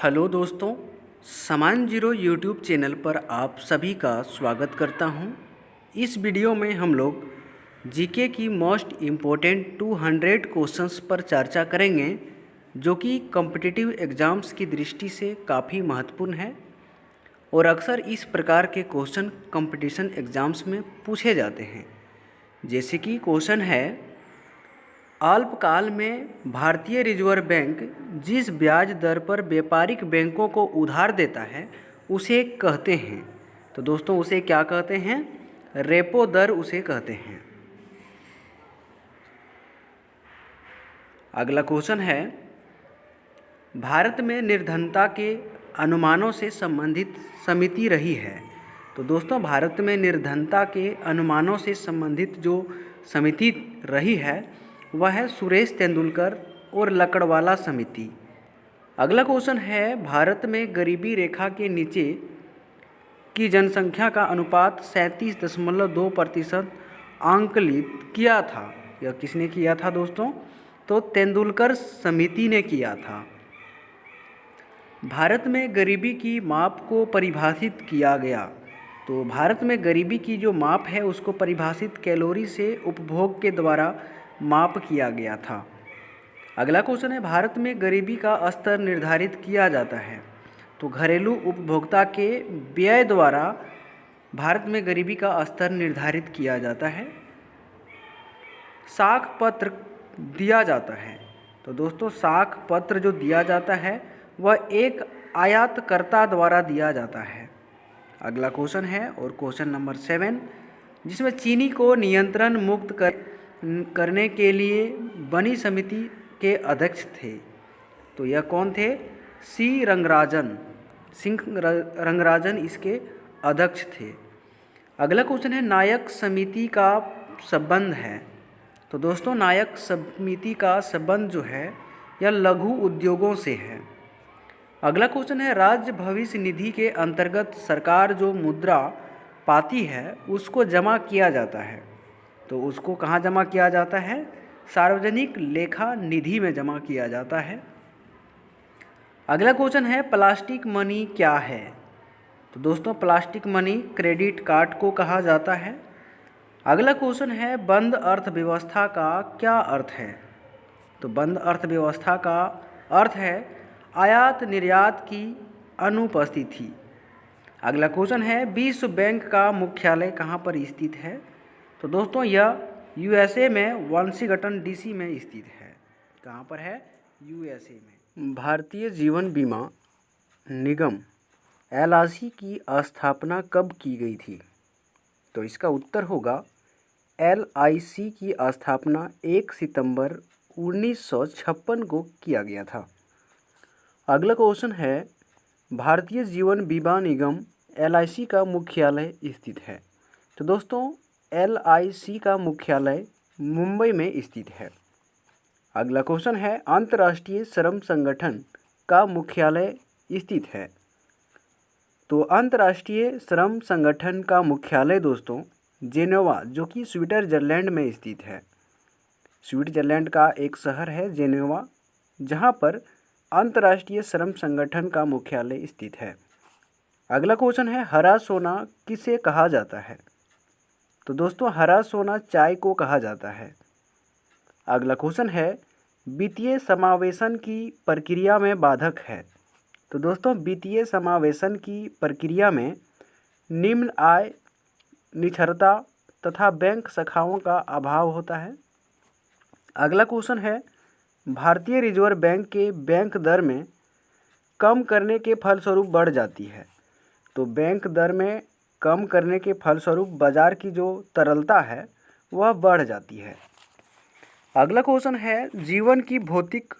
Hello दोस्तों, सामान zero YouTube channel पर आप सभी का स्वागत करता हूं। इस वीडियो में हम लोग जीके की मोस्ट इम्पोर्टेंट 200 क्वेश्चंस पर चर्चा करेंगे, जो कि कॉम्पिटिटिव एग्ज़ाम्स की दृष्टि से काफ़ी महत्वपूर्ण है और अक्सर इस प्रकार के क्वेश्चन कंपटीशन एग्ज़ाम्स में पूछे जाते हैं। जैसे कि क्वेश्चन है, अल्पकाल में भारतीय रिजर्व बैंक जिस ब्याज दर पर व्यापारिक बैंकों को उधार देता है उसे कहते हैं। तो दोस्तों उसे क्या कहते हैं? रेपो दर उसे कहते हैं। अगला क्वेश्चन है, भारत में निर्धनता के अनुमानों से संबंधित समिति रही है। तो दोस्तों भारत में निर्धनता के अनुमानों से संबंधित जो समिति रही है वह है सुरेश तेंदुलकर और लकड़वाला समिति। अगला क्वेश्चन है, भारत में गरीबी रेखा के नीचे की जनसंख्या का अनुपात 37.2% आंकलित किया था। यह किसने किया था दोस्तों? तो तेंदुलकर समिति ने किया था। भारत में गरीबी की माप को परिभाषित किया गया। तो भारत में गरीबी की जो माप है उसको परिभाषित कैलोरी से उपभोग के द्वारा माप किया गया था। अगला क्वेश्चन है, भारत में गरीबी का स्तर निर्धारित किया जाता है। तो घरेलू उपभोक्ता के व्यय द्वारा भारत में गरीबी का स्तर निर्धारित किया जाता है। साख पत्र दिया जाता है। तो दोस्तों साख पत्र जो दिया जाता है वह एक आयातकर्ता द्वारा दिया जाता है। अगला क्वेश्चन है और क्वेश्चन नंबर 7, जिसमें चीनी को नियंत्रण मुक्त करने के लिए बनी समिति के अध्यक्ष थे। तो यह कौन थे? सी रंगराजन सिंह रंगराजन इसके अध्यक्ष थे। अगला क्वेश्चन है, नायक समिति का संबंध है। तो दोस्तों नायक समिति का संबंध जो है यह लघु उद्योगों से है। अगला क्वेश्चन है, राज्य भविष्य निधि के अंतर्गत सरकार जो मुद्रा पाती है उसको जमा किया जाता है। तो उसको कहाँ जमा किया जाता है? सार्वजनिक लेखा निधि में जमा किया जाता है। अगला क्वेश्चन है, प्लास्टिक मनी क्या है? तो दोस्तों प्लास्टिक मनी क्रेडिट कार्ड को कहा जाता है। अगला क्वेश्चन है, बंद अर्थव्यवस्था का क्या अर्थ है? तो बंद अर्थव्यवस्था का अर्थ है आयात निर्यात की अनुपस्थिति। अगला क्वेश्चन है, विश्व बैंक का मुख्यालय कहाँ पर स्थित है? तो दोस्तों यह यूएसए में वाशिंगटन डीसी में स्थित है। कहाँ पर है? यूएसए में। भारतीय जीवन बीमा निगम एलआईसी की स्थापना कब की गई थी? तो इसका उत्तर होगा एलआईसी की स्थापना 1 सितंबर 1956 को किया गया था। अगला क्वेश्चन है, भारतीय जीवन बीमा निगम एलआईसी का मुख्यालय स्थित है। तो दोस्तों एलआईसी का मुख्यालय मुंबई में स्थित है। अगला क्वेश्चन है, अंतर्राष्ट्रीय श्रम संगठन का मुख्यालय स्थित है। तो अंतर्राष्ट्रीय श्रम संगठन का मुख्यालय दोस्तों जेनेवा जो कि स्विट्जरलैंड में स्थित है। स्विट्जरलैंड का एक शहर है जेनेवा, जहां पर अंतर्राष्ट्रीय श्रम संगठन का मुख्यालय स्थित है। अगला क्वेश्चन है, हरा सोना किसे कहा जाता है? तो दोस्तों हरा सोना चाय को कहा जाता है। अगला क्वेश्चन है, वित्तीय समावेशन की प्रक्रिया में बाधक है। तो दोस्तों वित्तीय समावेशन की प्रक्रिया में निम्न आय, निरक्षरता तथा बैंक शाखाओं का अभाव होता है। अगला क्वेश्चन है, भारतीय रिजर्व बैंक के बैंक दर में कम करने के फलस्वरूप बढ़ जाती है। तो बैंक दर में कम करने के फलस्वरूप बाजार की जो तरलता है वह बढ़ जाती है। अगला क्वेश्चन है, जीवन की भौतिक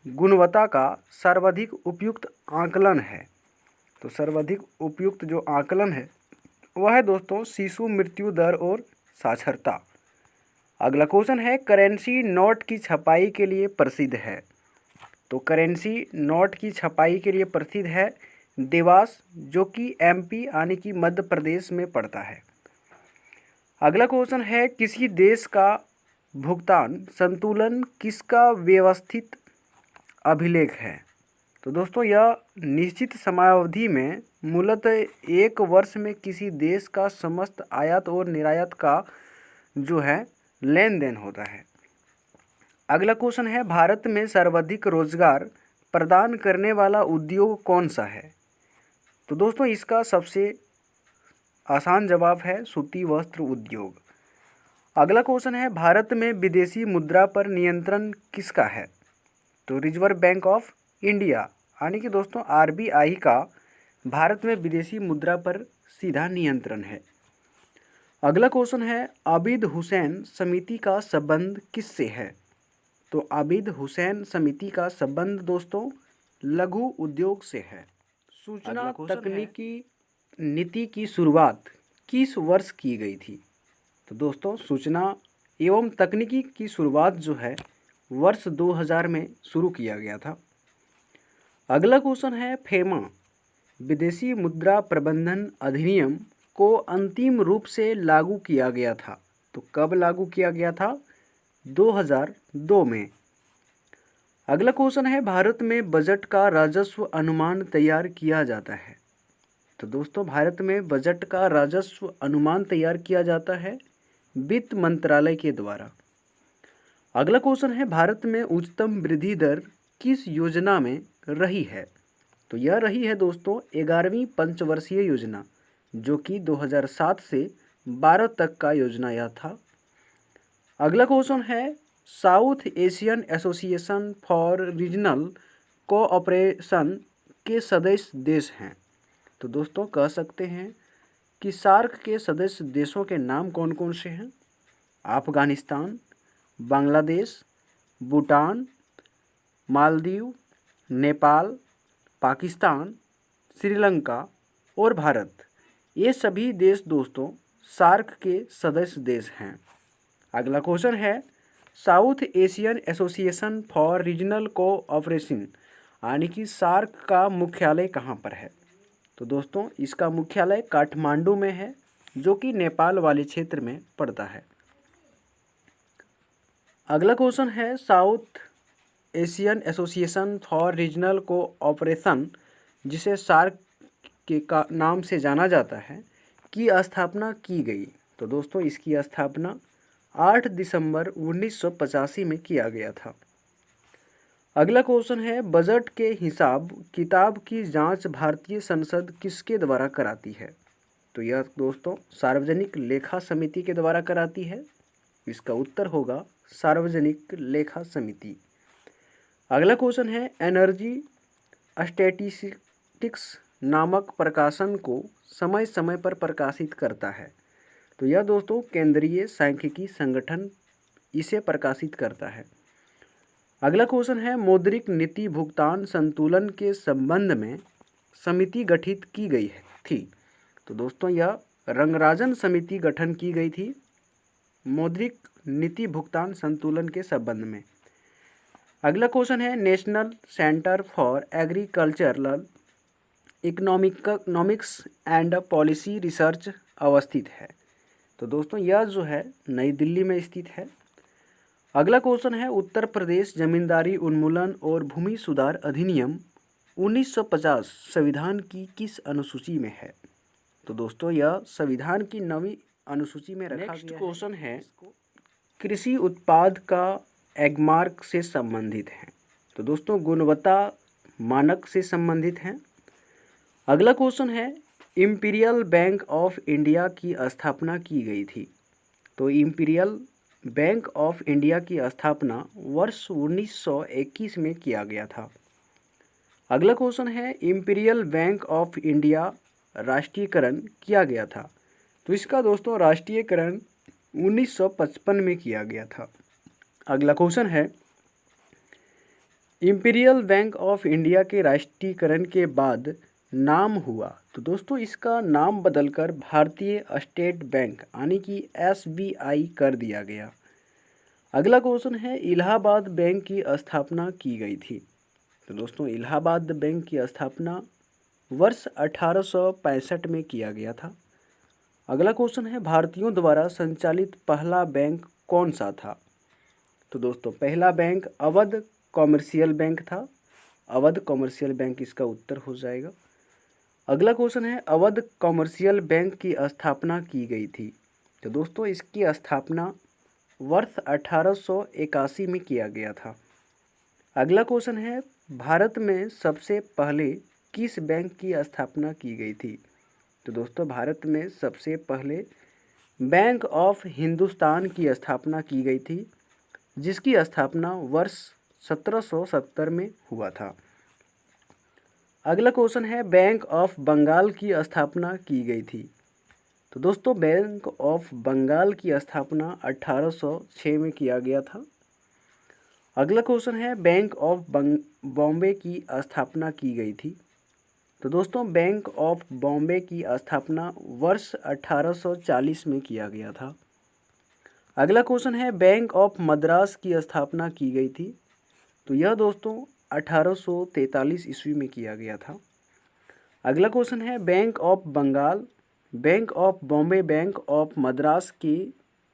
गुणवत्ता का सर्वाधिक उपयुक्त आकलन है। तो सर्वाधिक उपयुक्त जो आकलन है वह है दोस्तों शिशु मृत्यु दर और साक्षरता। अगला क्वेश्चन है, करेंसी नोट की छपाई के लिए प्रसिद्ध है। तो करेंसी नोट की छपाई के लिए प्रसिद्ध है देवास, जो कि एमपी यानी कि मध्य प्रदेश में पड़ता है। अगला क्वेश्चन है, किसी देश का भुगतान संतुलन किसका व्यवस्थित अभिलेख है? तो दोस्तों यह निश्चित समयावधि में मूलतः एक वर्ष में किसी देश का समस्त आयात और निर्यात का जो है लेन देन होता है। अगला क्वेश्चन है, भारत में सर्वाधिक रोजगार प्रदान करने वाला उद्योग कौन सा है? तो दोस्तों इसका सबसे आसान जवाब है सूती वस्त्र उद्योग। अगला क्वेश्चन है, भारत में विदेशी मुद्रा पर नियंत्रण किसका है? तो रिजर्व बैंक ऑफ इंडिया यानी कि दोस्तों आरबीआई का भारत में विदेशी मुद्रा पर सीधा नियंत्रण है। अगला क्वेश्चन है, आबिद हुसैन समिति का संबंध किससे है? तो आबिद हुसैन समिति का संबंध दोस्तों लघु उद्योग से है। सूचना तकनीकी नीति की शुरुआत किस वर्ष की गई थी? तो दोस्तों सूचना एवं तकनीकी की शुरुआत जो है वर्ष 2000 में शुरू किया गया था। अगला क्वेश्चन है, फेमा विदेशी मुद्रा प्रबंधन अधिनियम को अंतिम रूप से लागू किया गया था। तो कब लागू किया गया था? 2002 में। अगला क्वेश्चन है, भारत में बजट का राजस्व अनुमान तैयार किया जाता है। तो दोस्तों भारत में बजट का राजस्व अनुमान तैयार किया जाता है वित्त मंत्रालय के द्वारा। अगला क्वेश्चन है, भारत में उच्चतम वृद्धि दर किस योजना में रही है? तो यह रही है दोस्तों 11वीं पंचवर्षीय योजना, जो कि 2007 से 12 तक का योजना यह था। अगला क्वेश्चन है, south Asian association for regional cooperation के सदस्य देश हैं। तो दोस्तों कह सकते हैं कि सार्क के सदस्य देशों के नाम कौन कौन से हैं? अफगानिस्तान, बांग्लादेश, भूटान, मालदीव, नेपाल, पाकिस्तान, श्रीलंका और भारत। ये सभी देश दोस्तों सार्क के सदस्य देश हैं। अगला क्वेश्चन है, south Asian association for regional cooperation यानी कि सार्क का मुख्यालय कहाँ पर है? तो दोस्तों इसका मुख्यालय काठमांडू में है, जो कि नेपाल वाले क्षेत्र में पड़ता है। अगला क्वेश्चन है, south Asian association for regional cooperation, जिसे सार्क के का नाम से जाना जाता है, की स्थापना की गई। तो दोस्तों इसकी स्थापना 8 दिसंबर 1985 में किया गया था। अगला क्वेश्चन है, बजट के हिसाब किताब की जांच भारतीय संसद किसके द्वारा कराती है? तो यह दोस्तों सार्वजनिक लेखा समिति के द्वारा कराती है। इसका उत्तर होगा सार्वजनिक लेखा समिति। अगला क्वेश्चन है, एनर्जी स्टैटिस्टिक्स नामक प्रकाशन को समय समय पर प्रकाशित करता है। तो यह दोस्तों केंद्रीय सांख्यिकी संगठन इसे प्रकाशित करता है। अगला क्वेश्चन है, मौद्रिक नीति भुगतान संतुलन के संबंध में समिति गठित की गई थी। तो दोस्तों यह रंगराजन समिति गठन की गई थी मौद्रिक नीति भुगतान संतुलन के संबंध में। अगला क्वेश्चन है, national centre for agricultural economics and policy research अवस्थित है। तो दोस्तों यह जो है नई दिल्ली में स्थित है। अगला क्वेश्चन है, उत्तर प्रदेश जमींदारी उन्मूलन और भूमि सुधार अधिनियम 1950 संविधान की किस अनुसूची में है? तो दोस्तों यह संविधान की 9वीं अनुसूची में रखा गया है। नेक्स्ट क्वेश्चन है, कृषि उत्पाद का एगमार्क से संबंधित है। तो दोस्तों गुणवत्ता मानक से संबंधित हैं। अगला क्वेश्चन है, इंपीरियल बैंक ऑफ इंडिया की स्थापना की गई थी। तो इंपीरियल बैंक ऑफ इंडिया की स्थापना वर्ष 1921 में किया गया था। अगला क्वेश्चन है, इंपीरियल बैंक ऑफ इंडिया राष्ट्रीयकरण किया गया था। तो इसका दोस्तों राष्ट्रीयकरण 1955 में किया गया था। अगला क्वेश्चन है, इंपीरियल बैंक ऑफ इंडिया के राष्ट्रीयकरण के बाद नाम हुआ। तो दोस्तों इसका नाम बदलकर भारतीय स्टेट बैंक यानी कि SBI कर दिया गया। अगला क्वेश्चन है, इलाहाबाद बैंक की स्थापना की गई थी। तो दोस्तों इलाहाबाद बैंक की स्थापना वर्ष 1865 में किया गया था। अगला क्वेश्चन है, भारतीयों द्वारा संचालित पहला बैंक कौन सा था? तो दोस्तों पहला बैंक अवध कॉमर्शियल बैंक था अवध कॉमर्शियल बैंक इसका उत्तर हो जाएगा। अगला क्वेश्चन है, अवध कॉमर्शियल बैंक की स्थापना की गई थी। तो दोस्तों इसकी स्थापना वर्ष 1881 में किया गया था। अगला क्वेश्चन है, भारत में सबसे पहले किस बैंक की स्थापना की गई थी। तो दोस्तों भारत में सबसे पहले बैंक ऑफ हिंदुस्तान की स्थापना की गई थी, जिसकी स्थापना वर्ष 1770 में हुआ था। अगला क्वेश्चन है, बैंक ऑफ बंगाल की स्थापना की गई थी। तो दोस्तों बैंक ऑफ बंगाल की स्थापना 1806 में किया गया था। अगला क्वेश्चन है, बैंक ऑफ बॉम्बे की स्थापना की गई थी। तो दोस्तों बैंक ऑफ बॉम्बे की स्थापना वर्ष 1840 में किया गया था। अगला क्वेश्चन है, बैंक ऑफ मद्रास की स्थापना की गई थी। तो यह दोस्तों 1843 ईस्वी में किया गया था। अगला क्वेश्चन है, bank of Bengal bank of Bombay bank of Madras के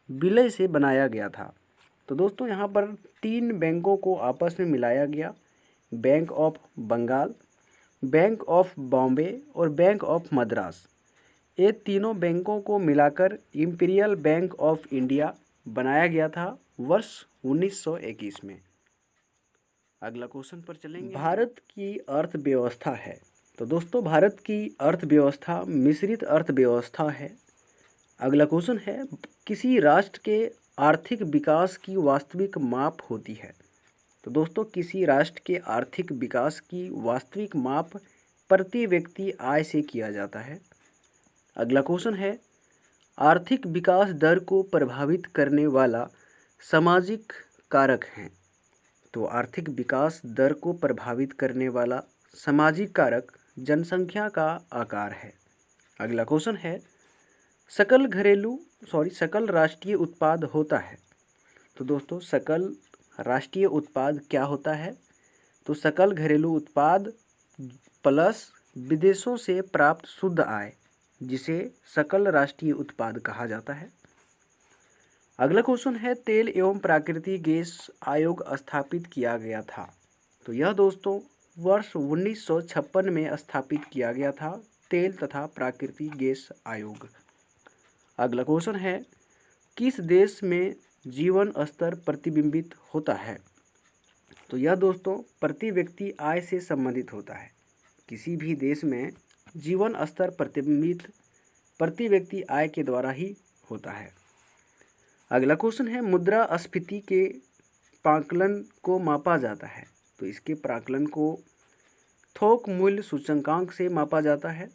विलय से बनाया गया था। तो दोस्तों यहाँ पर 3 बैंकों को आपस में मिलाया गया, bank of Bengal, bank of Bombay और बैंक ऑफ मद्रास। ये तीनों बैंकों को मिलाकर इंपीरियल बैंक ऑफ इंडिया बनाया गया था वर्ष 1921 में। अगला क्वेश्चन पर चलेंगे, भारत की अर्थव्यवस्था है। तो दोस्तों भारत की अर्थव्यवस्था मिश्रित अर्थव्यवस्था है। अगला क्वेश्चन है, किसी राष्ट्र के आर्थिक विकास की वास्तविक माप होती है। तो दोस्तों किसी राष्ट्र के आर्थिक विकास की वास्तविक माप प्रति व्यक्ति आय से किया जाता है। अगला क्वेश्चन है, आर्थिक विकास दर को प्रभावित करने वाला सामाजिक कारक हैं। तो आर्थिक विकास दर को प्रभावित करने वाला सामाजिक कारक जनसंख्या का आकार है। अगला क्वेश्चन है, सकल राष्ट्रीय उत्पाद होता है। तो दोस्तों सकल राष्ट्रीय उत्पाद क्या होता है। तो सकल घरेलू उत्पाद प्लस विदेशों से प्राप्त शुद्ध आय, जिसे सकल राष्ट्रीय उत्पाद कहा जाता है। अगला क्वेश्चन है, तेल एवं प्राकृतिक गैस आयोग स्थापित किया गया था। तो यह दोस्तों वर्ष 1956 में स्थापित किया गया था, तेल तथा प्राकृतिक गैस आयोग। अगला क्वेश्चन है, किस देश में जीवन स्तर प्रतिबिंबित होता है। तो यह दोस्तों प्रति व्यक्ति आय से संबंधित होता है। किसी भी देश में जीवन स्तर प्रतिबिंबित प्रति व्यक्ति आय के द्वारा ही होता है। अगला क्वेश्चन है, मुद्रास्फीति के प्राक्कलन को मापा जाता है। तो इसके प्राक्कलन को थोक मूल्य सूचकांक से मापा जाता है।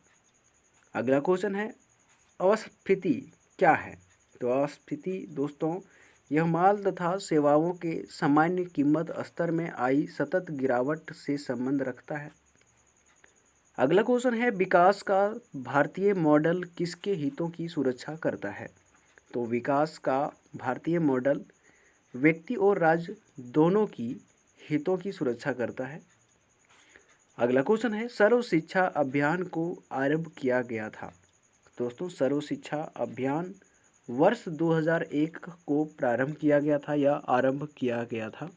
अगला क्वेश्चन है, अपस्फीति क्या है। तो अपस्फीति दोस्तों यह माल तथा सेवाओं के सामान्य कीमत स्तर में आई सतत गिरावट से संबंध रखता है। अगला क्वेश्चन है, विकास का भारतीय मॉडल किसके हितों की सुरक्षा करता है। तो विकास का भारतीय मॉडल व्यक्ति और राज्य दोनों की हितों की सुरक्षा करता है। अगला क्वेश्चन है, सर्व शिक्षा अभियान को आरंभ किया गया था। दोस्तों सर्व शिक्षा अभियान वर्ष 2001 को प्रारंभ किया गया था या आरंभ किया गया था।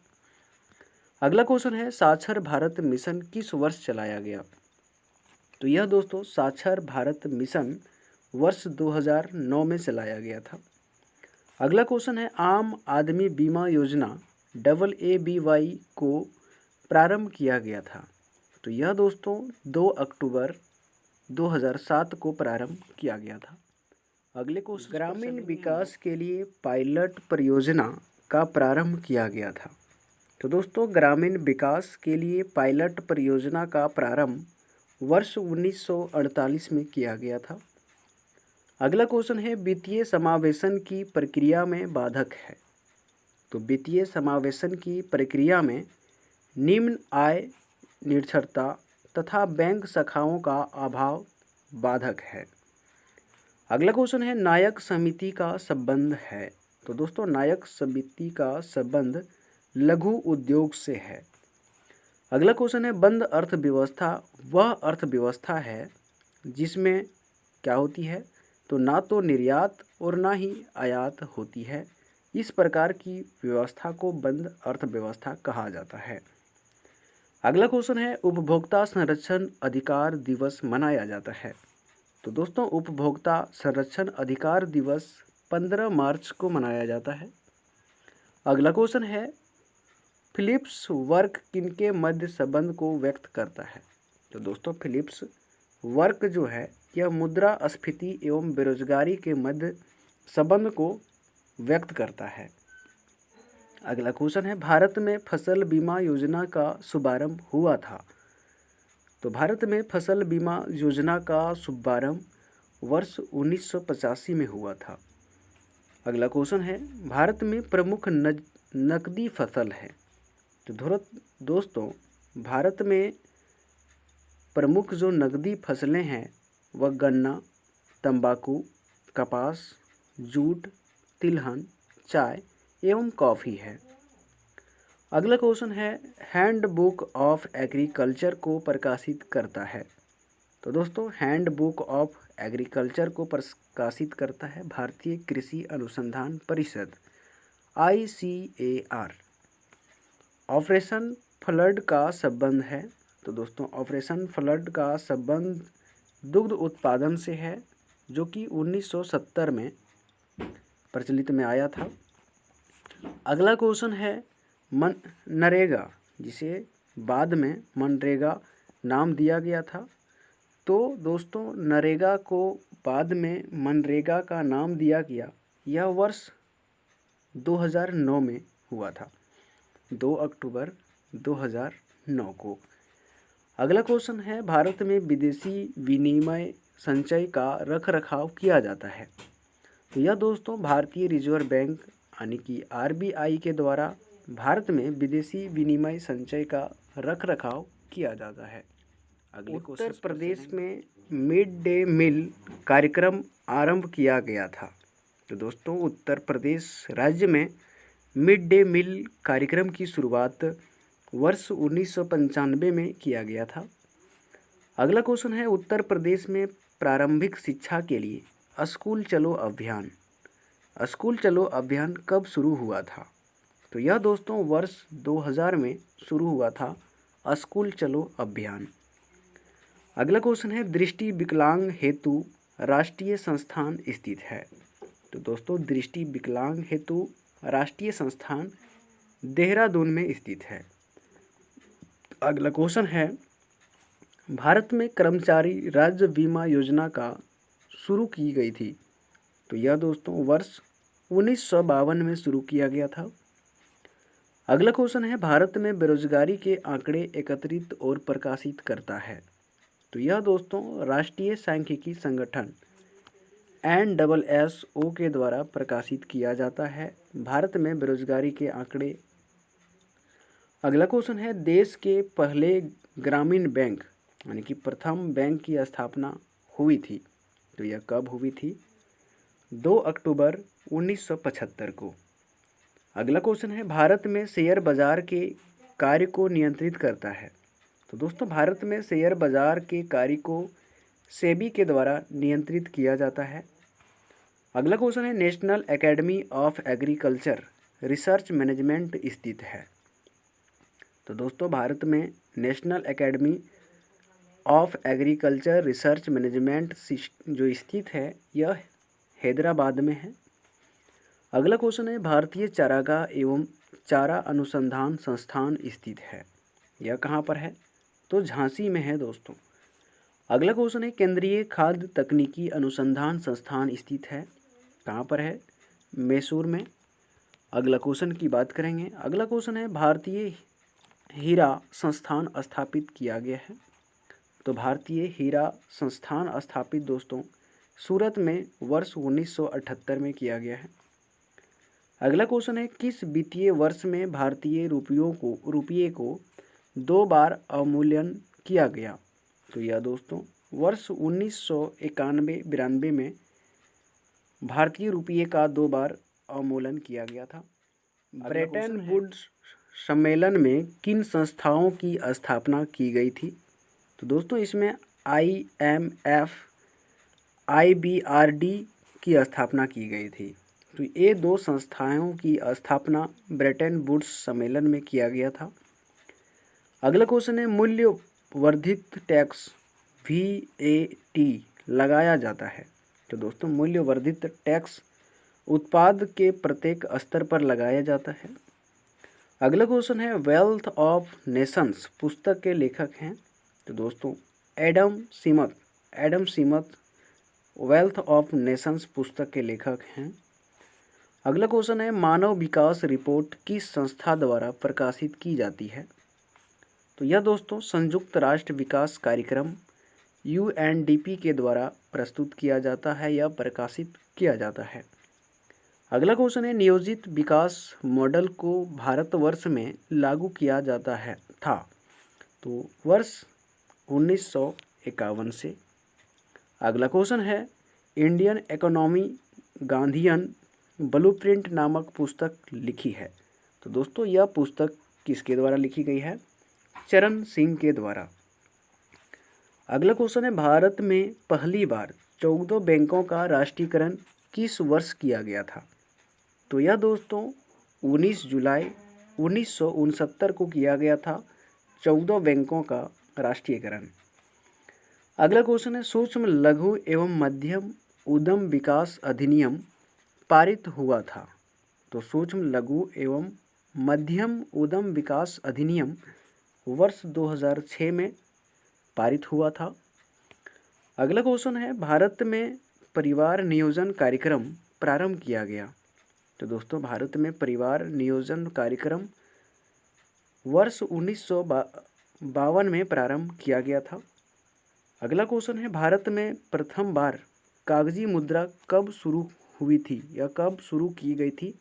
अगला क्वेश्चन है, साक्षर भारत मिशन किस वर्ष चलाया गया। तो यह दोस्तों साक्षर भारत मिशन वर्ष 2009 में चलाया गया था। अगला क्वेश्चन है, आम आदमी बीमा योजना AABY को प्रारंभ किया गया था। तो यह दोस्तों 2 अक्टूबर 2007 को प्रारंभ किया गया था। अगले क्वेश्चन, ग्रामीण विकास के लिए पायलट परियोजना का प्रारंभ किया गया था। तो दोस्तों ग्रामीण विकास के लिए पायलट परियोजना का प्रारंभ वर्ष 1948 में किया गया था। अगला क्वेश्चन है, वित्तीय समावेशन की प्रक्रिया में बाधक है। तो वित्तीय समावेशन की प्रक्रिया में निम्न आय निरक्षरता तथा बैंक शाखाओं का अभाव बाधक है। अगला क्वेश्चन है, नायक समिति का संबंध है। तो दोस्तों नायक समिति का संबंध लघु उद्योग से है। अगला क्वेश्चन है, बंद अर्थव्यवस्था वह अर्थव्यवस्था है जिसमें क्या होती है। तो ना तो निर्यात और ना ही आयात होती है। इस प्रकार की व्यवस्था को बंद अर्थव्यवस्था कहा जाता है। अगला क्वेश्चन है उपभोक्ता संरक्षण अधिकार दिवस मनाया जाता है। तो दोस्तों उपभोक्ता संरक्षण अधिकार दिवस 15 मार्च को मनाया जाता है। अगला क्वेश्चन है फिलिप्स वर्क किनके मध्य संबंध को व्यक्त करता है। तो दोस्तों फिलिप्स वर्क जो है यह मुद्रास्फीति एवं बेरोजगारी के मध्य संबंध को व्यक्त करता है। अगला क्वेश्चन है भारत में फसल बीमा योजना का शुभारंभ हुआ था। तो भारत में फसल बीमा योजना का शुभारंभ वर्ष 1985 में हुआ था। अगला क्वेश्चन है भारत में प्रमुख नकदी फसल है। तो दोस्तों भारत में प्रमुख जो नकदी फसलें हैं वह गन्ना, तंबाकू, कपास, जूट, तिलहन, चाय एवं कॉफ़ी है। अगला क्वेश्चन है हैंडबुक ऑफ एग्रीकल्चर को प्रकाशित करता है। तो दोस्तों हैंडबुक ऑफ एग्रीकल्चर को प्रकाशित करता है भारतीय कृषि अनुसंधान परिषद ICAR। ऑपरेशन फ्लड का संबंध है। तो दोस्तों ऑपरेशन फ्लड का संबंध दुग्ध उत्पादन से है जो कि 1970 में प्रचलित में आया था। अगला क्वेश्चन है नरेगा, जिसे बाद में मनरेगा नाम दिया गया था। तो दोस्तों नरेगा को बाद में मनरेगा का नाम दिया गया, यह वर्ष 2009 में हुआ था, 2 अक्टूबर 2009 को। अगला क्वेश्चन है भारत में विदेशी विनिमय संचय का रखरखाव किया जाता है। तो यह दोस्तों भारतीय रिजर्व बैंक यानी कि RBI के द्वारा भारत में विदेशी विनिमय संचय का रखरखाव किया जाता है। उत्तर प्रदेश में मिड डे मील कार्यक्रम आरंभ किया गया था। तो दोस्तों उत्तर प्रदेश राज्य में मिड डे मील कार्यक्रम की शुरुआत वर्ष 1995 में किया गया था। अगला क्वेश्चन है उत्तर प्रदेश में प्रारंभिक शिक्षा के लिए स्कूल चलो अभियान। स्कूल चलो अभियान कब शुरू हुआ था? तो यह दोस्तों वर्ष 2000 में शुरू हुआ था स्कूल चलो अभियान। अगला क्वेश्चन है दृष्टि विकलांग हेतु राष्ट्रीय संस्थान स्थित है। तो दोस्तों दृष्टि विकलांग हेतु राष्ट्रीय संस्थान देहरादून में स्थित है। अगला क्वेश्चन है भारत में कर्मचारी राज्य बीमा योजना का शुरू की गई थी। तो यह दोस्तों वर्ष 1952 में शुरू किया गया था। अगला क्वेश्चन है भारत में बेरोजगारी के आंकड़े एकत्रित और प्रकाशित करता है। तो यह दोस्तों राष्ट्रीय सांख्यिकी संगठन NSSO के द्वारा प्रकाशित किया जाता है भारत में बेरोजगारी के आंकड़े। अगला क्वेश्चन है देश के पहले ग्रामीण बैंक यानी कि प्रथम बैंक की स्थापना हुई थी। तो यह कब हुई थी? 2 अक्टूबर 1975 को। अगला क्वेश्चन है भारत में शेयर बाजार के कार्य को नियंत्रित करता है। तो दोस्तों भारत में शेयर बाजार के कार्य को सेबी के द्वारा नियंत्रित किया जाता है। अगला क्वेश्चन है national academy of agriculture research management स्थित है। तो दोस्तों भारत में national academy of agriculture research management जो स्थित है यह हैदराबाद में है। अगला क्वेश्चन है भारतीय चारागाह एवं चारा अनुसंधान संस्थान स्थित है। यह कहाँ पर है? तो झांसी में है दोस्तों। अगला क्वेश्चन है केंद्रीय खाद्य तकनीकी अनुसंधान संस्थान स्थित है। कहाँ पर है? मैसूर में। अगला क्वेश्चन की बात करेंगे। अगला क्वेश्चन है भारतीय हीरा संस्थान स्थापित किया गया है। तो भारतीय हीरा संस्थान स्थापित दोस्तों सूरत में वर्ष 1978 में किया गया है। अगला क्वेश्चन है किस वित्तीय वर्ष में भारतीय रुपये को 2 बार अवमूल्यन किया गया? तो यह दोस्तों वर्ष 1991-92 में भारतीय रुपये का 2 बार अवमूल्यन किया गया था। ब्रेटन वुड्स सम्मेलन में किन संस्थाओं की स्थापना की गई थी? तो दोस्तों इसमें IMF, IBRD की स्थापना की गई थी। तो ये 2 संस्थाओं की स्थापना ब्रेटन वुड्स सम्मेलन में किया गया था। अगला क्वेश्चन है मूल्य वर्धित टैक्स VAT लगाया जाता है। तो दोस्तों मूल्य वर्धित टैक्स उत्पाद के प्रत्येक स्तर पर लगाया जाता है। अगला क्वेश्चन है वेल्थ ऑफ नेशंस पुस्तक के लेखक हैं। तो दोस्तों Adam Smith wealth of Nations पुस्तक के लेखक हैं। अगला क्वेश्चन है मानव विकास रिपोर्ट किस संस्था द्वारा प्रकाशित की जाती है। तो यह दोस्तों संयुक्त राष्ट्र विकास कार्यक्रम UNDP के द्वारा प्रस्तुत किया जाता है या प्रकाशित किया जाता है। अगला क्वेश्चन है नियोजित विकास मॉडल को भारतवर्ष में लागू किया जाता है था। तो वर्ष 1951 से। अगला क्वेश्चन है इंडियन इकोनॉमी गांधीयन ब्लूप्रिंट नामक पुस्तक लिखी है। तो दोस्तों यह पुस्तक किसके द्वारा लिखी गई है? चरण सिंह के द्वारा। अगला क्वेश्चन है भारत में पहली बार 14 बैंकों का राष्ट्रीयकरण किस वर्ष किया गया था? तो यह दोस्तों 19 जुलाई 1969 को किया गया था 14 बैंकों का राष्ट्रीयकरण। अगला क्वेश्चन है सूक्ष्म लघु एवं मध्यम उद्यम विकास अधिनियम पारित हुआ था। तो सूक्ष्म लघु एवं मध्यम उद्यम विकास अधिनियम वर्ष 2006 में पारित हुआ था। अगला क्वेश्चन है भारत में परिवार नियोजन कार्यक्रम प्रारंभ किया गया। तो दोस्तों भारत में परिवार नियोजन कार्यक्रम वर्ष 1952 में प्रारंभ किया गया था। अगला क्वेश्चन है भारत में प्रथम बार कागजी मुद्रा कब शुरू हुई थी या कब शुरू की गई थी?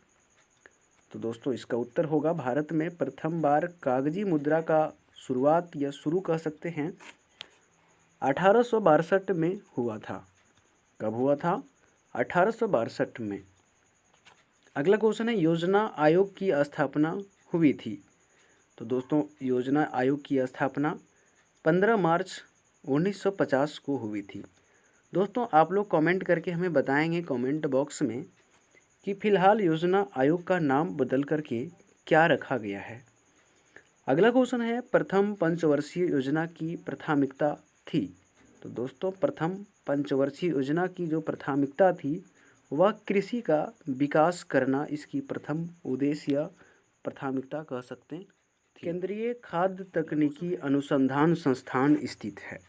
तो दोस्तों इसका उत्तर होगा भारत में प्रथम बार कागजी मुद्रा का शुरुआत या शुरू कह सकते हैं 1862 में हुआ था। कब हुआ था? 1862 में। अगला क्वेश्चन है योजना आयोग की स्थापना हुई थी। तो दोस्तों योजना आयोग की स्थापना 15 मार्च 1950 को हुई थी। दोस्तों आप लोग कमेंट करके हमें बताएंगे कमेंट बॉक्स में कि फ़िलहाल योजना आयोग का नाम बदल करके क्या रखा गया है। अगला क्वेश्चन है प्रथम पंचवर्षीय योजना की प्राथमिकता थी। तो दोस्तों प्रथम पंचवर्षीय योजना की जो प्राथमिकता थी वह कृषि का विकास करना इसकी प्रथम उद्देश्य या प्राथमिकता कह सकते हैं। केंद्रीय खाद्य तकनीकी अनुसंधान संस्थान स्थित है।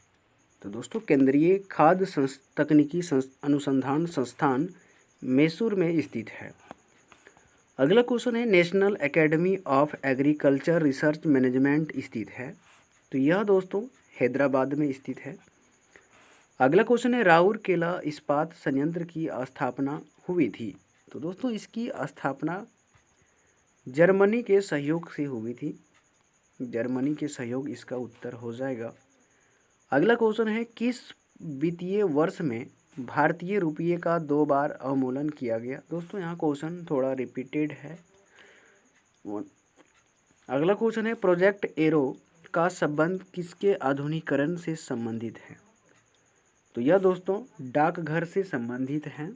तो दोस्तों केंद्रीय खाद्य तकनीकी अनुसंधान संस्थान मैसूर में स्थित है। अगला क्वेश्चन है national academy of agriculture research management स्थित है। तो यह दोस्तों हैदराबाद में स्थित है। अगला क्वेश्चन है राउरकेला इस्पात संयंत्र की स्थापना हुई थी। तो दोस्तों इसकी स्थापना जर्मनी के सहयोग से हुई थी। जर्मनी के सहयोग इसका उत्तर हो जाएगा। अगला क्वेश्चन है किस वित्तीय वर्ष में भारतीय रुपये का 2 बार अवमूल्यन किया गया? दोस्तों यहाँ क्वेश्चन थोड़ा रिपीटेड है। अगला क्वेश्चन है प्रोजेक्ट एरो का संबंध किसके आधुनिकीकरण से संबंधित है? तो यह दोस्तों डाकघर से संबंधित है।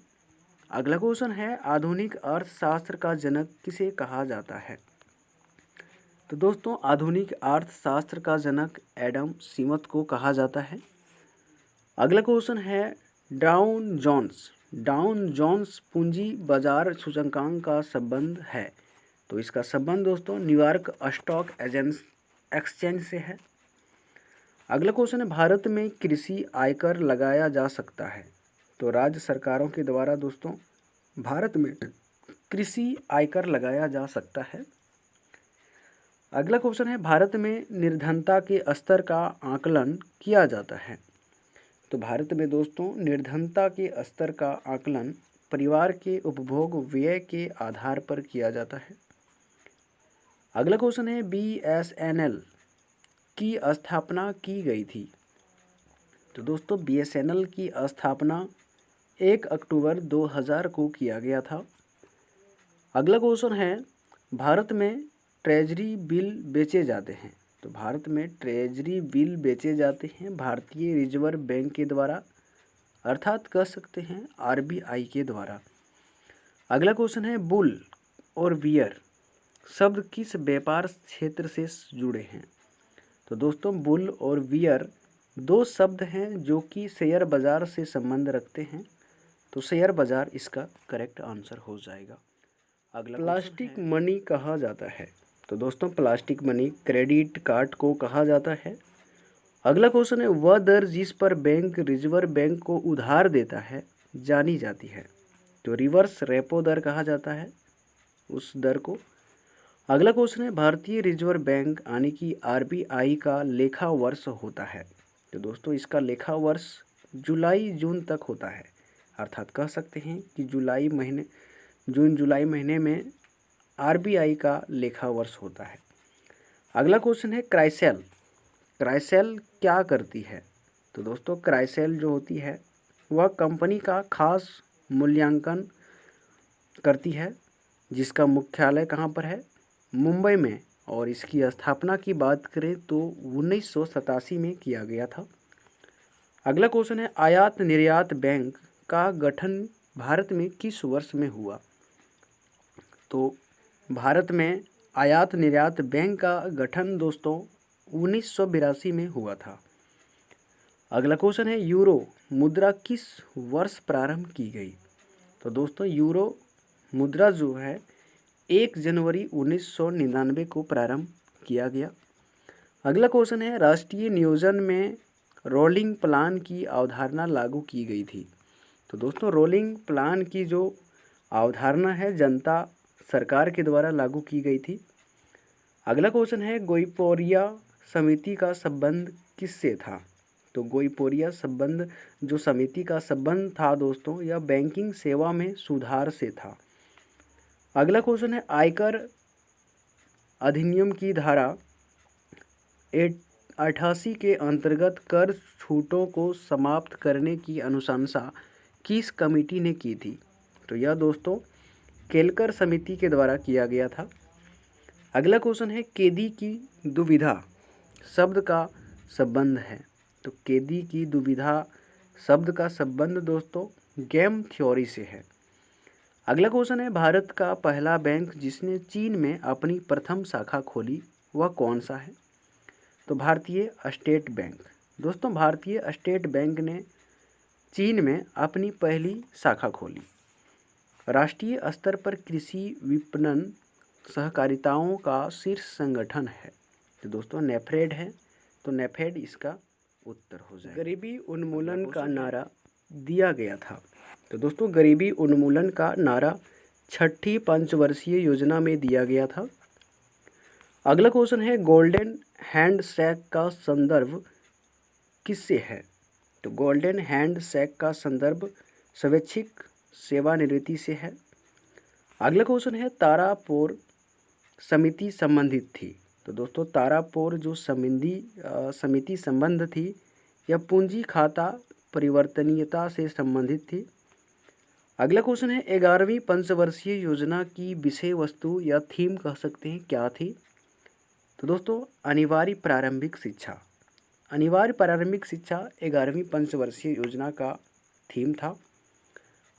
अगला क्वेश्चन है आधुनिक अर्थशास्त्र का जनक किसे कहा जाता है? तो दोस्तों आधुनिक अर्थशास्त्र का जनक एडम स्मिथ को कहा जाता है। अगला क्वेश्चन है डाउ जोन्स पूंजी बाजार सूचकांक का संबंध है। तो इसका संबंध दोस्तों न्यूयॉर्क स्टॉक एक्सचेंज से है। अगला क्वेश्चन है भारत में कृषि आयकर लगाया जा सकता है। तो राज्य सरकारों के द्वारा दोस्तों भारत में कृषि आयकर लगाया जा सकता है। अगला क्वेश्चन है भारत में निर्धनता के स्तर का आकलन किया जाता है। तो भारत में दोस्तों निर्धनता के स्तर का आकलन परिवार के उपभोग व्यय के आधार पर किया जाता है। अगला क्वेश्चन है BSNL की स्थापना की गई थी। तो दोस्तों BSNL की स्थापना 1 अक्टूबर 2000 को किया गया था। अगला क्वेश्चन है भारत में ट्रेजरी बिल बेचे जाते हैं। तो भारत में ट्रेजरी बिल बेचे जाते हैं भारतीय रिजर्व बैंक के द्वारा, अर्थात कह सकते हैं RBI के द्वारा। अगला क्वेश्चन है बुल और बियर शब्द किस व्यापार क्षेत्र से जुड़े हैं? तो दोस्तों बुल और बियर दो शब्द हैं जो कि शेयर बाज़ार से संबंध रखते हैं, तो शेयर बाज़ार इसका करेक्ट आंसर हो जाएगा। अगला प्लास्टिक मनी कहा जाता है, तो दोस्तों प्लास्टिक मनी क्रेडिट कार्ड को कहा जाता है। अगला क्वेश्चन है वह दर जिस पर बैंक रिजर्व बैंक को उधार देता है जानी जाती है, तो रिवर्स रेपो दर कहा जाता है उस दर को। अगला क्वेश्चन है भारतीय रिजर्व बैंक यानी कि आरबीआई का लेखा वर्ष होता है, तो दोस्तों इसका लेखा वर्ष जुलाई जून तक होता है, अर्थात कह सकते हैं कि जून जुलाई महीने में आरबीआई का लेखा वर्ष होता है। अगला क्वेश्चन है क्राइसेल क्या करती है, तो दोस्तों क्राइसेल जो होती है वह कंपनी का खास मूल्यांकन करती है, जिसका मुख्यालय कहाँ पर है, मुंबई में, और इसकी स्थापना की बात करें तो 1987 में किया गया था। अगला क्वेश्चन है आयात निर्यात बैंक का गठन भारत में किस वर्ष में हुआ, तो भारत में आयात निर्यात बैंक का गठन दोस्तों 1982 में हुआ था। अगला क्वेश्चन है यूरो मुद्रा किस वर्ष प्रारंभ की गई, तो दोस्तों यूरो मुद्रा जो है 1 जनवरी 1999 को प्रारंभ किया गया। अगला क्वेश्चन है राष्ट्रीय नियोजन में रोलिंग प्लान की अवधारणा लागू की गई थी, तो दोस्तों रोलिंग प्लान की जो अवधारणा है जनता सरकार के द्वारा लागू की गई थी। अगला क्वेश्चन है गोईपोरिया समिति का संबंध किससे था, तो गोईपोरिया संबंध जो समिति का संबंध था दोस्तों यह बैंकिंग सेवा में सुधार से था। अगला क्वेश्चन है आयकर अधिनियम की धारा 88 के अंतर्गत कर छूटों को समाप्त करने की अनुशंसा किस कमेटी ने की थी, तो यह दोस्तों केलकर समिति के द्वारा किया गया था। अगला क्वेश्चन है केदी की दुविधा शब्द का संबंध है, तो केदी की दुविधा शब्द का संबंध दोस्तों गेम थ्योरी से है। अगला क्वेश्चन है भारत का पहला बैंक जिसने चीन में अपनी प्रथम शाखा खोली वह कौन सा है, तो भारतीय स्टेट बैंक। दोस्तों भारतीय स्टेट बैंक ने चीन में अपनी पहली शाखा खोली। राष्ट्रीय स्तर पर कृषि विपणन सहकारिताओं का शीर्ष संगठन है, तो दोस्तों नेफेड है, तो नेफेड इसका उत्तर हो जाएगा। गरीबी उन्मूलन का नारा दिया गया था, तो दोस्तों गरीबी उन्मूलन का नारा 6ठी पंचवर्षीय योजना में दिया गया था। अगला क्वेश्चन है गोल्डन हैंडशेक का संदर्भ किससे है, तो गोल्डन हैंडशेक का संदर्भ स्वैच्छिक सेवानिवृत्ति से है। अगला क्वेश्चन है तारापोर समिति संबंधित थी, तो दोस्तों तारापोर जो समिति संबंध थी यह पूंजी खाता परिवर्तनीयता से संबंधित थी। अगला क्वेश्चन है 11वीं पंचवर्षीय योजना की विषय वस्तु या थीम कह सकते हैं क्या थी, तो दोस्तों अनिवार्य प्रारंभिक शिक्षा। अनिवार्य प्रारंभिक शिक्षा 11वीं पंचवर्षीय योजना का थीम था।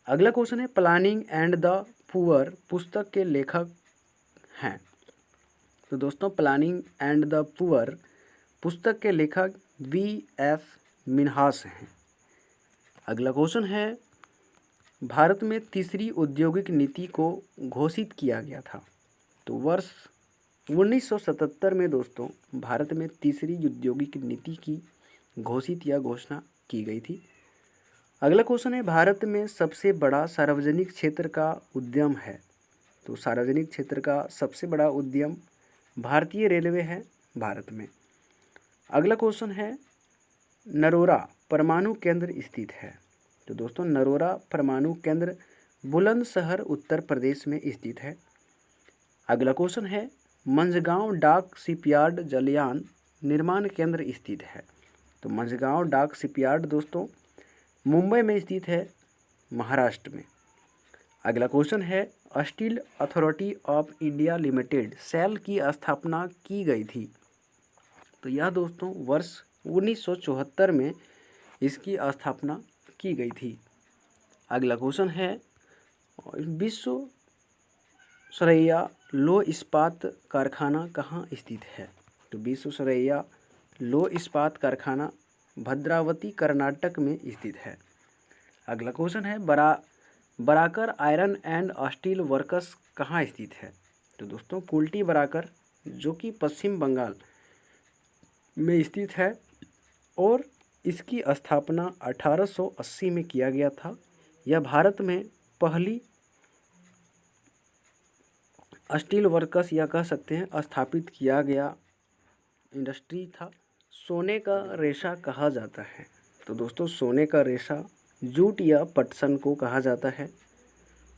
अगला क्वेश्चन है प्लानिंग एंड द पुअर पुस्तक के लेखक हैं, तो दोस्तों प्लानिंग एंड द पुअर पुस्तक के लेखक V.F. मिन्हास हैं। अगला क्वेश्चन है भारत में तीसरी औद्योगिक नीति को घोषित किया गया था, तो वर्ष 1977 में दोस्तों भारत में तीसरी औद्योगिक नीति की घोषणा की गई थी। अगला क्वेश्चन है भारत में सबसे बड़ा सार्वजनिक क्षेत्र का उद्यम है, तो सार्वजनिक क्षेत्र का सबसे बड़ा उद्यम भारतीय रेलवे है भारत में। अगला क्वेश्चन है नरोरा परमाणु केंद्र स्थित है, तो दोस्तों नरोरा परमाणु केंद्र बुलंदशहर उत्तर प्रदेश में स्थित है। अगला क्वेश्चन है मंझगांव डाक शिपयार्ड जलयान निर्माण केंद्र स्थित है, तो मंझगांव डाक शिपयार्ड दोस्तों मुंबई में स्थित है महाराष्ट्र में। अगला क्वेश्चन है steel authority of India limited SAIL की स्थापना की गई थी, तो यह दोस्तों वर्ष 1974 में इसकी स्थापना की गई थी। अगला क्वेश्चन है विश्व सरैया लौह इस्पात कारखाना कहाँ स्थित है, तो विश्व सरैया लो इस्पात कारखाना भद्रावती कर्नाटक में स्थित है। अगला क्वेश्चन है Barakar iron and steel works कहाँ स्थित है? तो दोस्तों कुल्टी बराकर जो कि पश्चिम बंगाल में स्थित है और इसकी स्थापना 1880 में किया गया था। यह भारत में पहली स्टील वर्कर्स या कह सकते हैं स्थापित किया गया इंडस्ट्री था। सोने का रेशा कहा जाता है? तो दोस्तों सोने का रेशा जूट या पटसन को कहा जाता है।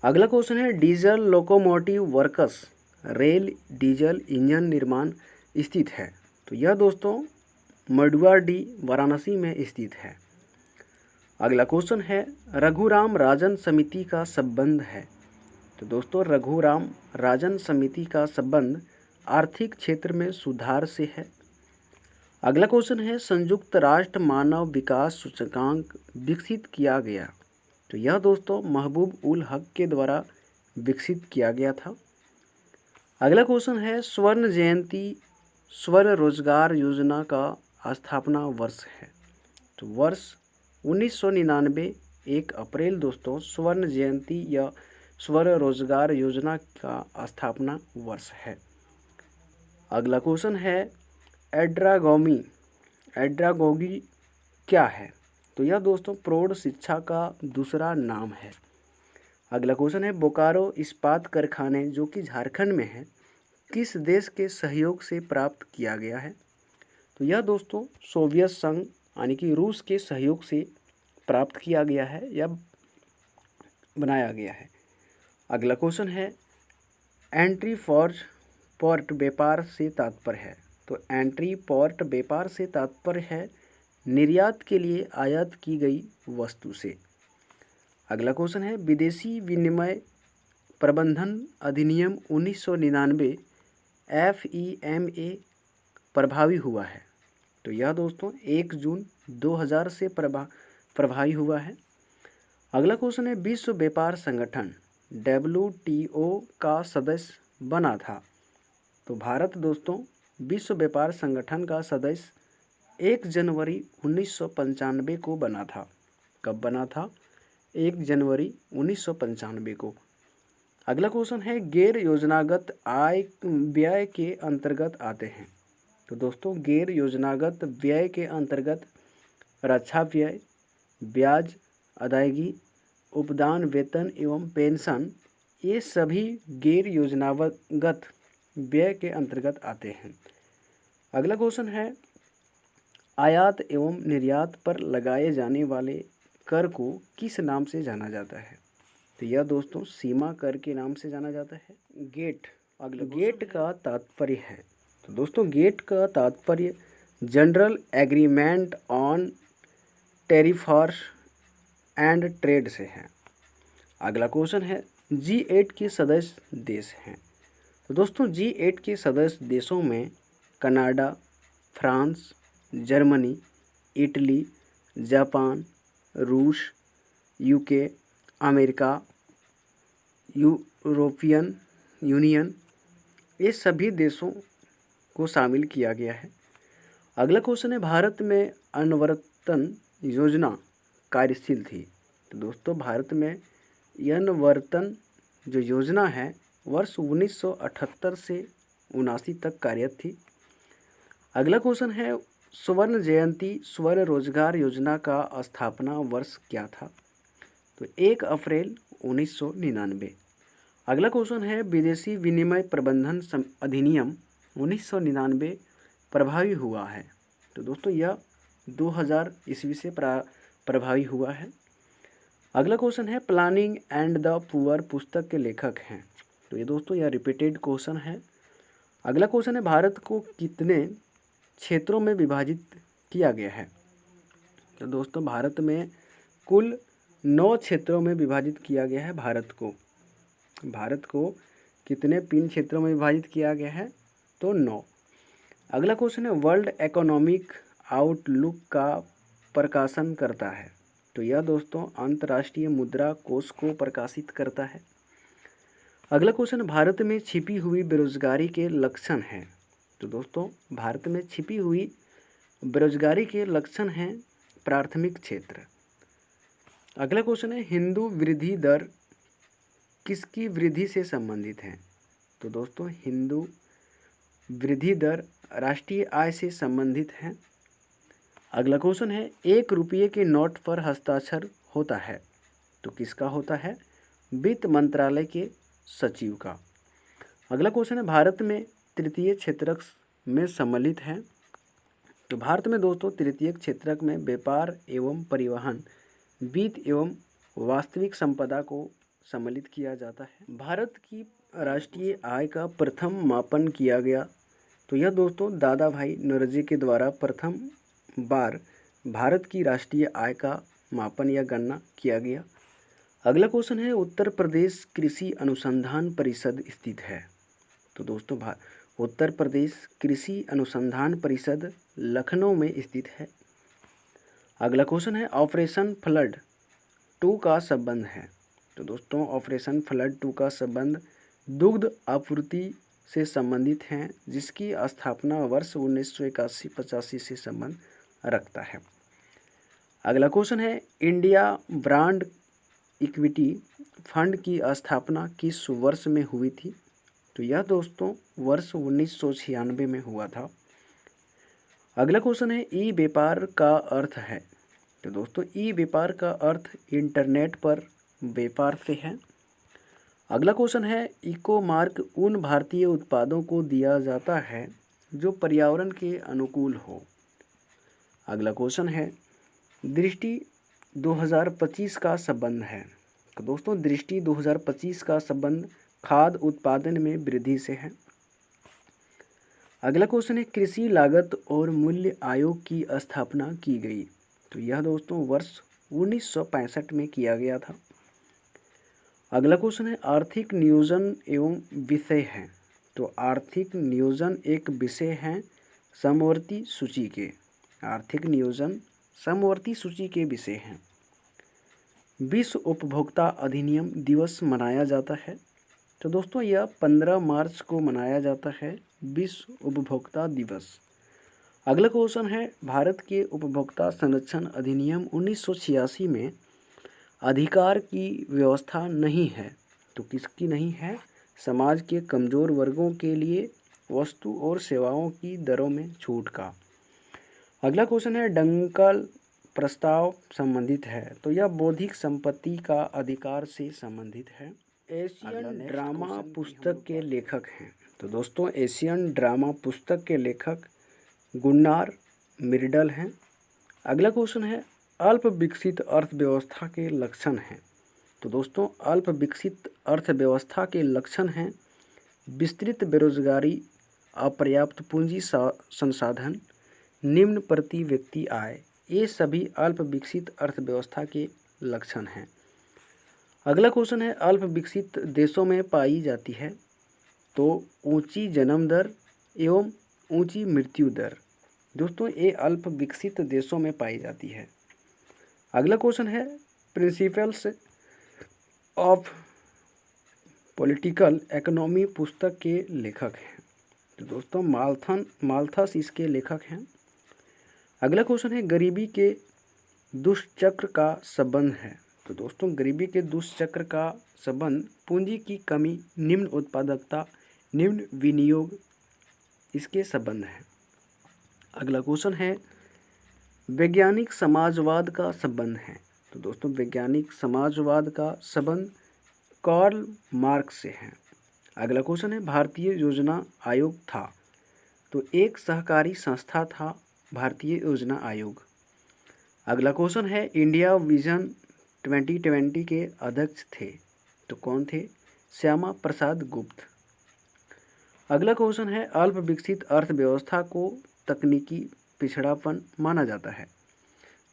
अगला क्वेश्चन है diesel locomotive works rail diesel engine निर्माण स्थित है? तो यह दोस्तों मडुआडी वाराणसी में स्थित है। अगला क्वेश्चन है रघुराम राजन समिति का संबंध है? तो दोस्तों रघुराम राजन समिति का संबंध आर्थिक क्षेत्र में सुधार से है। अगला क्वेश्चन है संयुक्त राष्ट्र मानव विकास सूचकांक विकसित किया गया? तो यह दोस्तों महबूब उल हक के द्वारा विकसित किया गया था। अगला क्वेश्चन है स्वर्ण जयंती स्वर्ण रोजगार योजना का स्थापना वर्ष है? तो वर्ष 1999 1 अप्रैल दोस्तों स्वर्ण जयंती या स्वर्ण रोजगार योजना का स्थापना वर्ष है। अगला क्वेश्चन है एड्रागोगी क्या है? तो यह दोस्तों प्रौढ़ शिक्षा का दूसरा नाम है। अगला क्वेश्चन है बोकारो इस्पात कारखाने जो कि झारखंड में है किस देश के सहयोग से प्राप्त किया गया है? तो यह दोस्तों सोवियत संघ यानी कि रूस के सहयोग से प्राप्त किया गया है या बनाया गया है। अगला क्वेश्चन है एंट्री पोर्ट व्यापार से तात्पर्य है? तो एंट्री पोर्ट व्यापार से तात्पर्य है निर्यात के लिए आयात की गई वस्तु से। अगला क्वेश्चन है विदेशी विनिमय प्रबंधन अधिनियम 1999 FEMA प्रभावी हुआ है? तो यह दोस्तों 1 जून 2000 से प्रभावी हुआ है। अगला क्वेश्चन है विश्व व्यापार संगठन WTO का सदस्य बना था? तो भारत दोस्तों विश्व व्यापार संगठन का सदस्य 1 जनवरी 1995 को बना था। कब बना था? 1 जनवरी 1995 को। अगला क्वेश्चन है गैर योजनागत आय व्यय के अंतर्गत आते हैं? तो दोस्तों गैर योजनागत व्यय के अंतर्गत रक्षा व्यय, ब्याज अदायगी, उपदान, वेतन एवं पेंशन ये सभी गैर योजनागत व्यय के अंतर्गत आते हैं। अगला क्वेश्चन है आयात एवं निर्यात पर लगाए जाने वाले कर को किस नाम से जाना जाता है? तो यह दोस्तों सीमा कर के नाम से जाना जाता है गेट। अगला गेट का तात्पर्य है? तो दोस्तों गेट का तात्पर्य general agreement on tariffs and trade से है। अगला क्वेश्चन है G8 के सदस्य देश हैं? तो दोस्तों G8 के सदस्य देशों में Canada, France, Germany, Italy, Japan, रूस, UK, अमेरिका, यूरोपियन यूनियन ये सभी देशों को शामिल किया गया है। अगला क्वेश्चन है भारत में अनवर्तन योजना कार्यशील थी? तो दोस्तों भारत में अनवर्तन जो योजना है वर्ष 1978 से 79 तक कार्यरत थी। अगला क्वेश्चन है स्वर्ण जयंती स्वर्ण रोजगार योजना का स्थापना वर्ष क्या था? तो 1 अप्रैल 1999। अगला क्वेश्चन है विदेशी विनिमय प्रबंधन अधिनियम 1999 प्रभावी हुआ है? तो दोस्तों यह 2000 ईस्वी से प्रभावी हुआ है। अगला क्वेश्चन है प्लानिंग एंड द पुअर पुस्तक के लेखक हैं? तो ये दोस्तों यह रिपीटेड क्वेश्चन है। अगला क्वेश्चन है भारत को कितने क्षेत्रों में विभाजित किया गया है? तो दोस्तों भारत में कुल 9 क्षेत्रों में विभाजित किया गया है। भारत को कितने 3 क्षेत्रों में विभाजित किया गया है? तो 9। अगला क्वेश्चन है वर्ल्ड इकोनॉमिक आउटलुक का प्रकाशन करता है? तो यह दोस्तों अंतर्राष्ट्रीय मुद्रा कोष को प्रकाशित करता है। अगला क्वेश्चन भारत में छिपी हुई बेरोजगारी के लक्षण हैं? तो दोस्तों भारत में छिपी हुई बेरोजगारी के लक्षण हैं प्राथमिक क्षेत्र। अगला क्वेश्चन है हिंदू वृद्धि दर किसकी वृद्धि से संबंधित है? तो दोस्तों हिंदू वृद्धि दर राष्ट्रीय आय से संबंधित है। अगला क्वेश्चन है 1 रुपये के नोट पर हस्ताक्षर होता है तो किसका होता है? वित्त मंत्रालय के सचिव का। अगला क्वेश्चन है भारत में तृतीय क्षेत्रक में सम्मिलित है। तो भारत में दोस्तों तृतीय क्षेत्रक में व्यापार एवं परिवहन, वित्त एवं वास्तविक संपदा को सम्मिलित किया जाता है। भारत की राष्ट्रीय आय का प्रथम मापन किया गया तो यह दोस्तों दादा भाई नौरोजी के द्वारा प्रथम बार भारत की राष्ट्रीय आय का मापन या गणना किया गया। अगला क्वेश्चन है उत्तर प्रदेश कृषि अनुसंधान परिषद स्थित है। तो दोस्तों उत्तर प्रदेश कृषि अनुसंधान परिषद लखनऊ में स्थित है। अगला क्वेश्चन है ऑपरेशन फ्लड 2 का संबंध है। तो दोस्तों ऑपरेशन फ्लड 2 का संबंध दुग्ध आपूर्ति से संबंधित है, जिसकी स्थापना वर्ष 1981-85 से संबंध रखता है। अगला क्वेश्चन है इंडिया ब्रांड इक्विटी फंड की स्थापना किस वर्ष में हुई थी? तो यह दोस्तों वर्ष 1996 में हुआ था। अगला क्वेश्चन है ई व्यापार का अर्थ है। तो दोस्तों ई व्यापार का अर्थ इंटरनेट पर व्यापार से है। अगला क्वेश्चन है इको मार्क उन भारतीय उत्पादों को दिया जाता है जो पर्यावरण के अनुकूल हो। अगला क्वेश्चन है दृष्टि 2025 का संबंध है। तो दोस्तों दृष्टि 2025 का संबंध खाद्य उत्पादन में वृद्धि से है। अगला क्वेश्चन है कृषि लागत और मूल्य आयोग की स्थापना की गई। तो यह दोस्तों वर्ष 1965 में किया गया था। अगला क्वेश्चन है आर्थिक नियोजन एवं विषय है। तो आर्थिक नियोजन एक विषय है समवर्ती सूची के। आर्थिक नियोजन समवर्ती सूची के विषय हैं। विश्व उपभोक्ता अधिनियम दिवस मनाया जाता है। तो दोस्तों यह 15 मार्च को मनाया जाता है विश्व उपभोक्ता दिवस। अगला क्वेश्चन है भारत के उपभोक्ता संरक्षण अधिनियम 1986 में अधिकार की व्यवस्था नहीं है। तो किसकी नहीं है? समाज के कमज़ोर वर्गों के लिए वस्तु और सेवाओं की दरों में छूट का। अगला क्वेश्चन है डंकल प्रस्ताव संबंधित है। तो यह बौद्धिक संपत्ति का अधिकार से संबंधित है। एशियन ड्रामा पुस्तक के लेखक हैं। तो दोस्तों एशियन ड्रामा पुस्तक के लेखक गुन्नार मिर्डल हैं। अगला क्वेश्चन है अल्प विकसित अर्थव्यवस्था के लक्षण हैं। तो दोस्तों अल्प विकसित अर्थव्यवस्था के लक्षण हैं विस्तृत बेरोजगारी, अपर्याप्त पूंजी संसाधन, निम्न प्रति व्यक्ति आय। ये सभी अल्प विकसित अर्थव्यवस्था के लक्षण हैं। अगला क्वेश्चन है अल्प विकसित देशों में पाई जाती है। तो ऊंची जन्म दर एवं ऊंची मृत्यु दर। दोस्तों ये अल्प विकसित देशों में पाई जाती है। अगला क्वेश्चन है प्रिंसिपल्स ऑफ पॉलिटिकल इकोनॉमी पुस्तक के लेखक हैं। तो दोस्तों माल्थस इसके लेखक हैं। अगला क्वेश्चन है गरीबी के दुष्चक्र का संबंध है। तो दोस्तों गरीबी के दुष्चक्र का संबंध पूंजी की कमी, निम्न उत्पादकता, निम्न विनियोग इसके संबंध है। अगला क्वेश्चन है वैज्ञानिक समाजवाद का संबंध है। तो दोस्तों वैज्ञानिक समाजवाद का संबंध कार्ल मार्क्स से है। अगला क्वेश्चन है भारतीय योजना आयोग था। तो एक सहकारी संस्था था भारतीय योजना आयोग। अगला क्वेश्चन है इंडिया विजन 2020 के अध्यक्ष थे। तो कौन थे? श्यामा प्रसाद गुप्त। अगला क्वेश्चन है अल्प विकसित अर्थव्यवस्था को तकनीकी पिछड़ापन माना जाता है।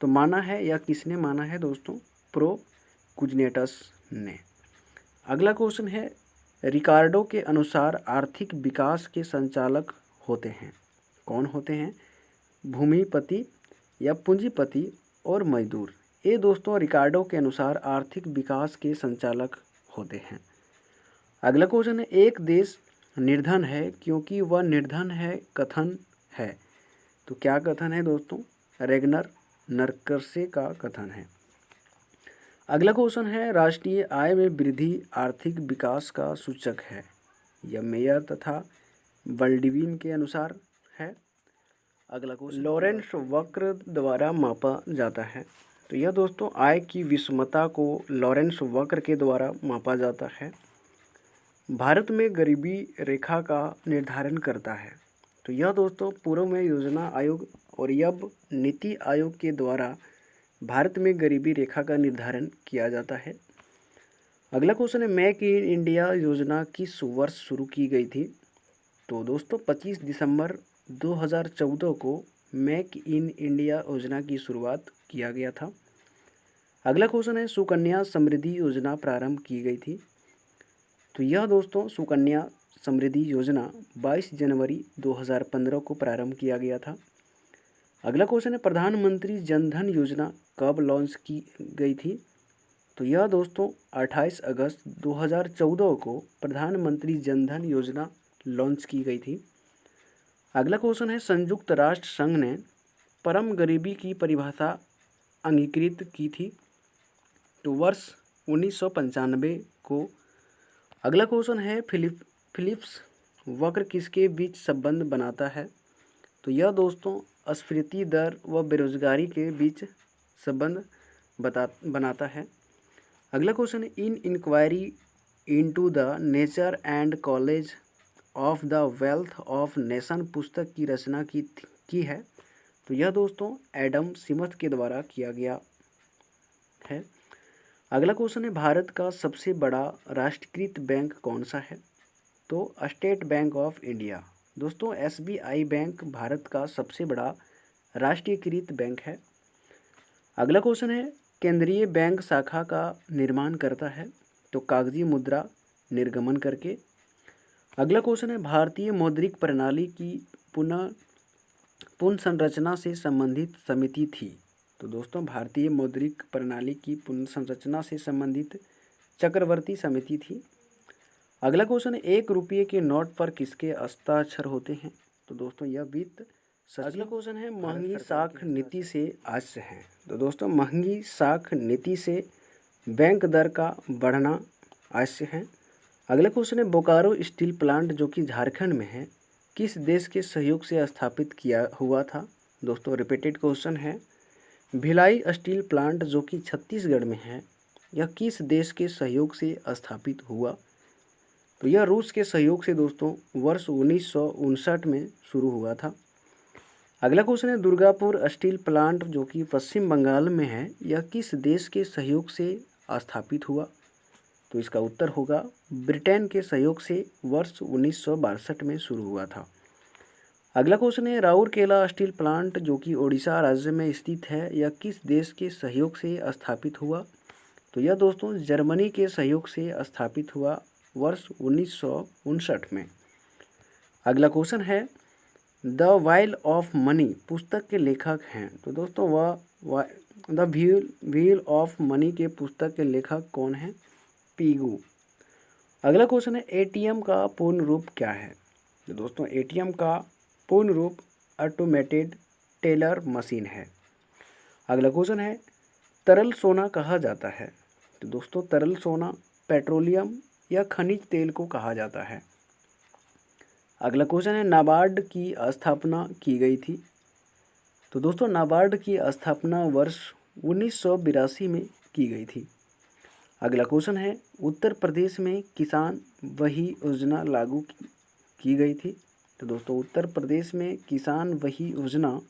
तो माना है या किसने माना है दोस्तों? प्रो कुजनेटस ने। अगला क्वेश्चन है रिकार्डो के अनुसार आर्थिक विकास के संचालक होते हैं। कौन होते हैं? भूमिपति या पूंजीपति और मजदूर। ये दोस्तों रिकार्डो के अनुसार आर्थिक विकास के संचालक होते हैं। अगला क्वेश्चन है एक देश निर्धन है क्योंकि वह निर्धन है कथन है। तो क्या कथन है दोस्तों? रेगनर नरकर्से का कथन है। अगला क्वेश्चन है, राष्ट्रीय आय में वृद्धि आर्थिक विकास का सूचक है। यह मेयर तथा बल्डविन के अनुसार है। अगला क्वेश्चन, लॉरेंस वक्र द्वारा मापा जाता है। तो यह दोस्तों आय की विषमता को लॉरेंस वक्र के द्वारा मापा जाता है। भारत में गरीबी रेखा का निर्धारण करता है। तो यह दोस्तों पूर्व में योजना आयोग और अब नीति आयोग के द्वारा भारत में गरीबी रेखा का निर्धारण किया जाता है। अगला क्वेश्चन है, मेक इन इंडिया योजना किस वर्ष शुरू की गई थी? तो दोस्तों 25 दिसंबर 2014 को मेक इन इंडिया योजना की शुरुआत किया गया था। अगला क्वेश्चन है, सुकन्या समृद्धि योजना प्रारंभ की गई थी। तो यह दोस्तों सुकन्या समृद्धि योजना 22 जनवरी 2015 को प्रारंभ किया गया था। अगला क्वेश्चन है, प्रधानमंत्री जन धन योजना कब लॉन्च की गई थी? तो यह दोस्तों 28 अगस्त 2014 को प्रधानमंत्री जन धन योजना लॉन्च की गई थी। अगला क्वेश्चन है, संयुक्त राष्ट्र संघ ने परम गरीबी की परिभाषा अंगीकृत की थी। तो वर्ष 1995 को। अगला क्वेश्चन है, फिलिप्स वक्र किसके बीच संबंध बनाता है? तो यह दोस्तों अस्फीति दर व बेरोजगारी के बीच संबंध बनाता है। अगला क्वेश्चन है, an inquiry into the nature and causes of the wealth of nation पुस्तक की रचना की है। तो यह दोस्तों एडम स्मिथ के द्वारा किया गया है। अगला क्वेश्चन है, भारत का सबसे बड़ा राष्ट्रीयकृत बैंक कौन सा है? तो स्टेट बैंक ऑफ इंडिया। दोस्तों SBI बैंक भारत का सबसे बड़ा राष्ट्रीयकृत बैंक है। अगला क्वेश्चन है, केंद्रीय बैंक शाखा का निर्माण करता है। तो कागजी मुद्रा निर्गमन करके। अगला क्वेश्चन है, भारतीय मौद्रिक प्रणाली की पुनर्संरचना से संबंधित समिति थी। तो दोस्तों भारतीय मौद्रिक प्रणाली की पुनर्संरचना से संबंधित चक्रवर्ती समिति थी। अगला क्वेश्चन है, 1 रुपये के नोट पर किसके हस्ताक्षर होते हैं? तो दोस्तों यह वित्त सचिव। अगला क्वेश्चन है, महंगी साख नीति से आशय है। तो दोस्तों महंगी साख नीति से बैंक दर का बढ़ना आशय है। अगला क्वेश्चन है, बोकारो स्टील प्लांट जो कि झारखंड में है किस देश के सहयोग से स्थापित किया हुआ था? दोस्तों रिपीटेड क्वेश्चन है, भिलाई स्टील प्लांट जो कि छत्तीसगढ़ में है यह किस देश के सहयोग से स्थापित हुआ? तो यह रूस के सहयोग से दोस्तों वर्ष 1959 में शुरू हुआ था। अगला क्वेश्चन है, दुर्गापुर स्टील प्लांट जो कि पश्चिम बंगाल में है यह किस देश के सहयोग से स्थापित हुआ? तो इसका उत्तर होगा ब्रिटेन के सहयोग से वर्ष 1962 में शुरू हुआ था। अगला क्वेश्चन है, राउरकेला स्टील प्लांट जो कि ओडिशा राज्य में स्थित है यह किस देश के सहयोग से स्थापित हुआ? तो यह दोस्तों जर्मनी के सहयोग से स्थापित हुआ वर्ष 1959 में। अगला क्वेश्चन है, द वाइल ऑफ मनी पुस्तक के लेखक हैं। तो दोस्तों वह द व्हील ऑफ मनी के पुस्तक के लेखक कौन हैं? पीगू। अगला क्वेश्चन है, ATM का पूर्ण रूप क्या है? तो दोस्तों ATM का पूर्ण रूप ऑटोमेटेड टेलर मशीन है। अगला क्वेश्चन है, तरल सोना कहा जाता है। तो दोस्तों तरल सोना पेट्रोलियम या खनिज तेल को कहा जाता है। अगला क्वेश्चन है, नाबार्ड की स्थापना की गई थी। तो दोस्तों नाबार्ड की स्थापना वर्ष 1982 में की गई थी। अगला क्वेश्चन है, उत्तर प्रदेश में किसान वही योजना लागू की गई थी। तो दोस्तों उत्तर प्रदेश में किसान वही योजना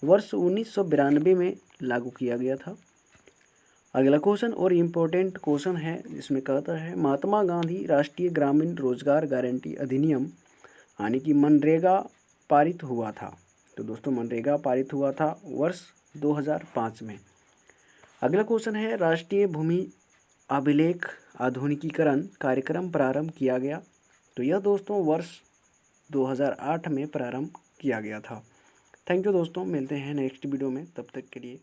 वर्ष 1992 में लागू किया गया था। अगला क्वेश्चन और इम्पोर्टेंट क्वेश्चन है जिसमें कहता है, महात्मा गांधी राष्ट्रीय ग्रामीण रोजगार गारंटी अधिनियम यानी कि मनरेगा पारित हुआ था। तो दोस्तों मनरेगा पारित हुआ था वर्ष 2005 में। अगला क्वेश्चन है, राष्ट्रीय भूमि अभिलेख आधुनिकीकरण कार्यक्रम प्रारंभ किया गया। तो यह दोस्तों वर्ष 2008 में प्रारंभ किया गया था। थैंक यू दोस्तों, मिलते हैं नेक्स्ट वीडियो में, तब तक के लिए।